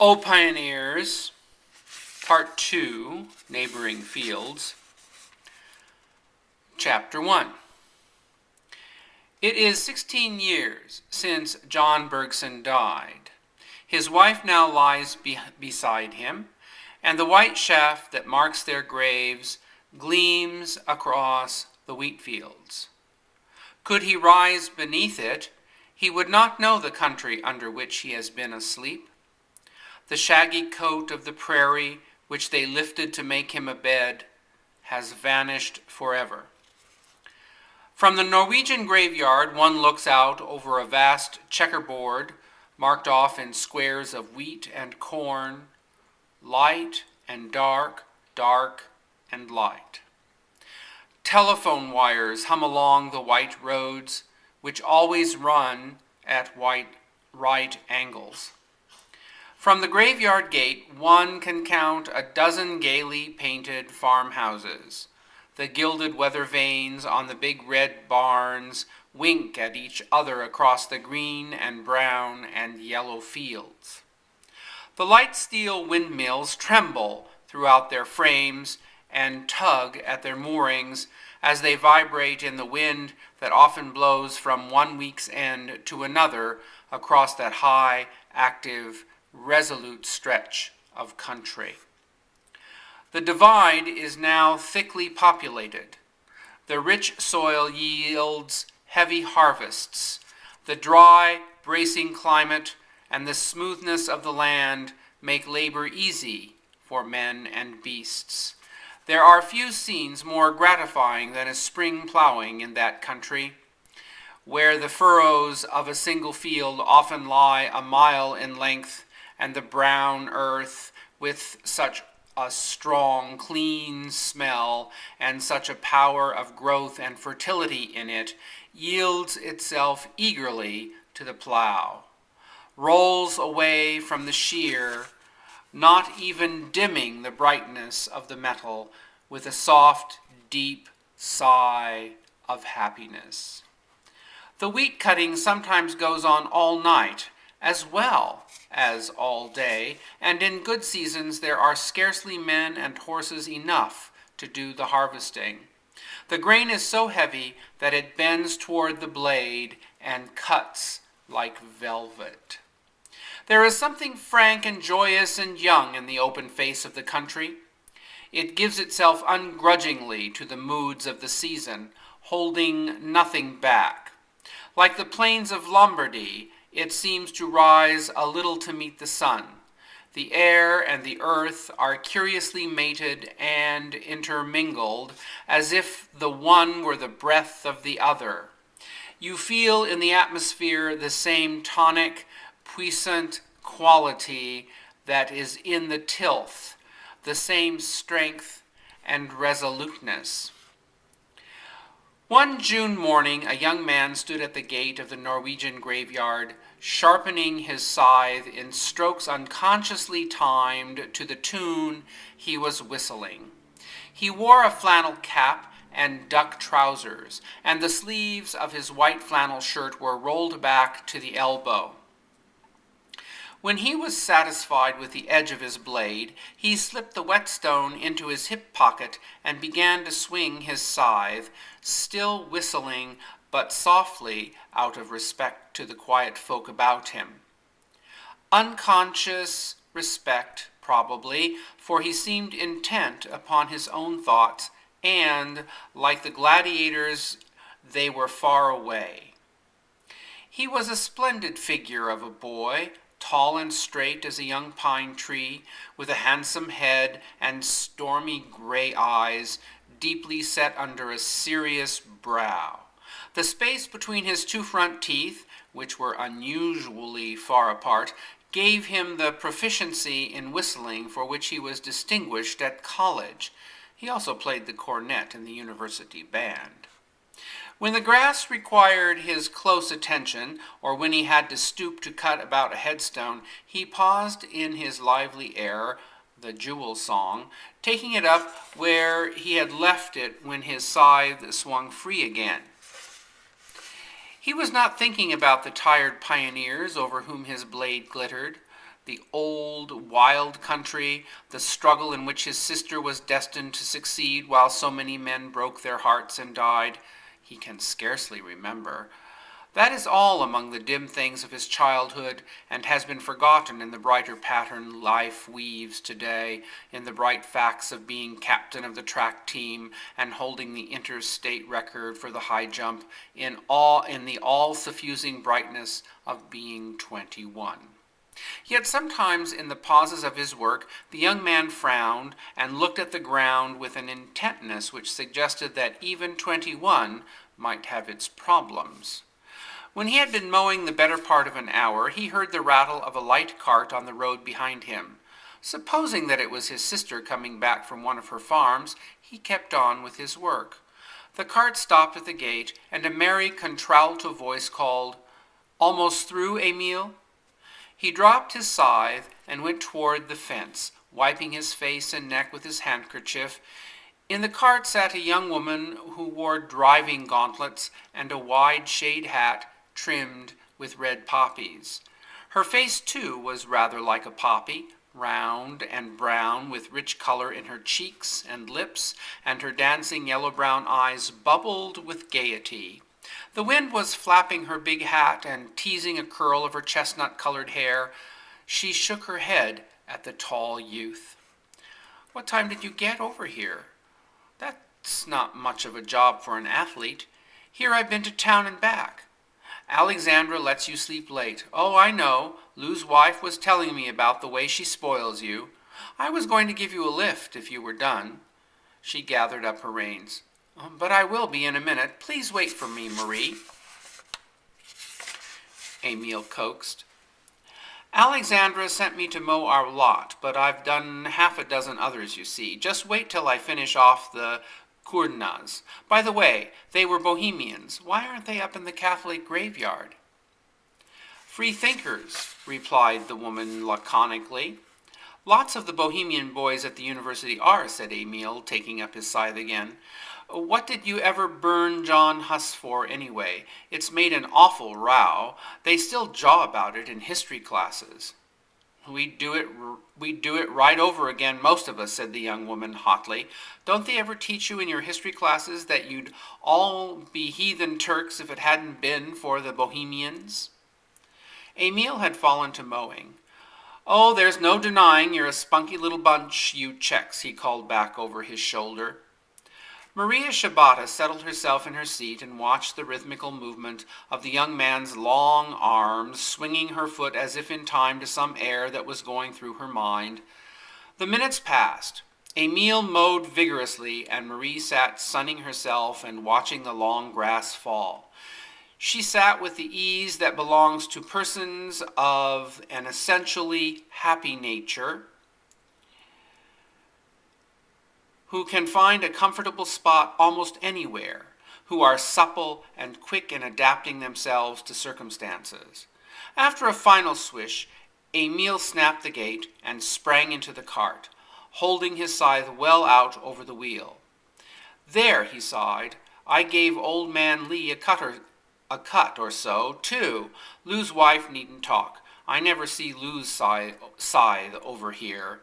O Pioneers, Part 2, Neighboring Fields, Chapter 1. It is 16 years since John Bergson died. His wife now lies beside him, and the white shaft that marks their graves gleams across the wheat fields. Could he rise beneath it, he would not know the country under which he has been asleep. The shaggy coat of the prairie, which they lifted to make him a bed, has vanished forever. From the Norwegian graveyard, one looks out over a vast checkerboard marked off in squares of wheat and corn, light and dark, dark and light. Telephone wires hum along the white roads, which always run at right angles. From the graveyard gate, one can count a dozen gaily painted farmhouses. The gilded weather vanes on the big red barns wink at each other across the green and brown and yellow fields. The light steel windmills tremble throughout their frames and tug at their moorings as they vibrate in the wind that often blows from one week's end to another across that high, active, resolute stretch of country. The divide is now thickly populated. The rich soil yields heavy harvests. The dry, bracing climate and the smoothness of the land make labor easy for men and beasts. There are few scenes more gratifying than a spring plowing in that country, where the furrows of a single field often lie a mile in length, and the brown earth, with such a strong, clean smell and such a power of growth and fertility in it, yields itself eagerly to the plow, rolls away from the shear, not even dimming the brightness of the metal, with a soft, deep sigh of happiness. The wheat cutting sometimes goes on all night, as well as all day, and in good seasons there are scarcely men and horses enough to do the harvesting. The grain is so heavy that it bends toward the blade and cuts like velvet. There is something frank and joyous and young in the open face of the country. It gives itself ungrudgingly to the moods of the season, holding nothing back. Like the plains of Lombardy, it seems to rise a little to meet the sun. The air and the earth are curiously mated and intermingled, as if the one were the breath of the other. You feel in the atmosphere the same tonic, puissant quality that is in the tilth, the same strength and resoluteness. One June morning, a young man stood at the gate of the Norwegian graveyard, sharpening his scythe in strokes unconsciously timed to the tune he was whistling. He wore a flannel cap and duck trousers, and the sleeves of his white flannel shirt were rolled back to the elbow. When he was satisfied with the edge of his blade, he slipped the whetstone into his hip pocket and began to swing his scythe, still whistling, but softly, out of respect to the quiet folk about him. Unconscious respect, probably, for he seemed intent upon his own thoughts, and, like the gladiators, they were far away. He was a splendid figure of a boy, tall and straight as a young pine tree, with a handsome head and stormy gray eyes, deeply set under a serious brow. The space between his two front teeth, which were unusually far apart, gave him the proficiency in whistling for which he was distinguished at college. He also played the cornet in the university band. When the grass required his close attention, or when he had to stoop to cut about a headstone, he paused in his lively air, the Jewel Song, taking it up where he had left it when his scythe swung free again. He was not thinking about the tired pioneers over whom his blade glittered. the old, wild country, the struggle in which his sister was destined to succeed while so many men broke their hearts and died, he can scarcely remember. That is all among the dim things of his childhood, and has been forgotten in the brighter pattern life weaves today, in the bright facts of being captain of the track team and holding the interstate record for the high jump, in the all-suffusing brightness of being 21. Yet sometimes in the pauses of his work, the young man frowned and looked at the ground with an intentness which suggested that even 21 might have its problems. When he had been mowing the better part of an hour, he heard the rattle of a light cart on the road behind him. Supposing that it was his sister coming back from one of her farms, he kept on with his work. The cart stopped at the gate, and a merry contralto voice called, "Almost through, Emil?" He dropped his scythe and went toward the fence, wiping his face and neck with his handkerchief. In the cart sat a young woman who wore driving gauntlets and a wide shade hat trimmed with red poppies. Her face, too, was rather like a poppy, round and brown, with rich color in her cheeks and lips, and her dancing yellow-brown eyes bubbled with gaiety. The wind was flapping her big hat and teasing a curl of her chestnut-colored hair. She shook her head at the tall youth. "What time did you get over here? That's not much of a job for an athlete. Here I've been to town and back." "Alexandra lets you sleep late." "Oh, I know. Lou's wife was telling me about the way she spoils you. I was going to give you a lift if you were done." She gathered up her reins. "But I will be in a minute. Please wait for me, Marie," Emil coaxed. "Alexandra sent me to mow our lot, but I've done half a dozen others, you see. Just wait till I finish off the Kurnas. By the way, they were Bohemians. Why aren't they up in the Catholic graveyard?" "Free thinkers," replied the woman laconically. "Lots of the Bohemian boys at the university are," said Emil, taking up his scythe again. "What did you ever burn John Huss for, anyway? It's made an awful row. They still jaw about it in history classes." We'd do it right over again, most of us," said the young woman hotly. "Don't they ever teach you in your history classes that you'd all be heathen Turks if it hadn't been for the Bohemians?" Emil had fallen to mowing. "Oh, there's no denying you're a spunky little bunch, you Czechs," he called back over his shoulder. Maria Shabata settled herself in her seat and watched the rhythmical movement of the young man's long arms, swinging her foot as if in time to some air that was going through her mind. The minutes passed. Emil mowed vigorously, and Marie sat sunning herself and watching the long grass fall. She sat with the ease that belongs to persons of an essentially happy nature, who can find a comfortable spot almost anywhere, who are supple and quick in adapting themselves to circumstances. After a final swish, Emil snapped the gate and sprang into the cart, holding his scythe well out over the wheel. "There," he sighed, "I gave old man Lee a cut or so, too. Lou's wife needn't talk. I never see Lou's scythe over here."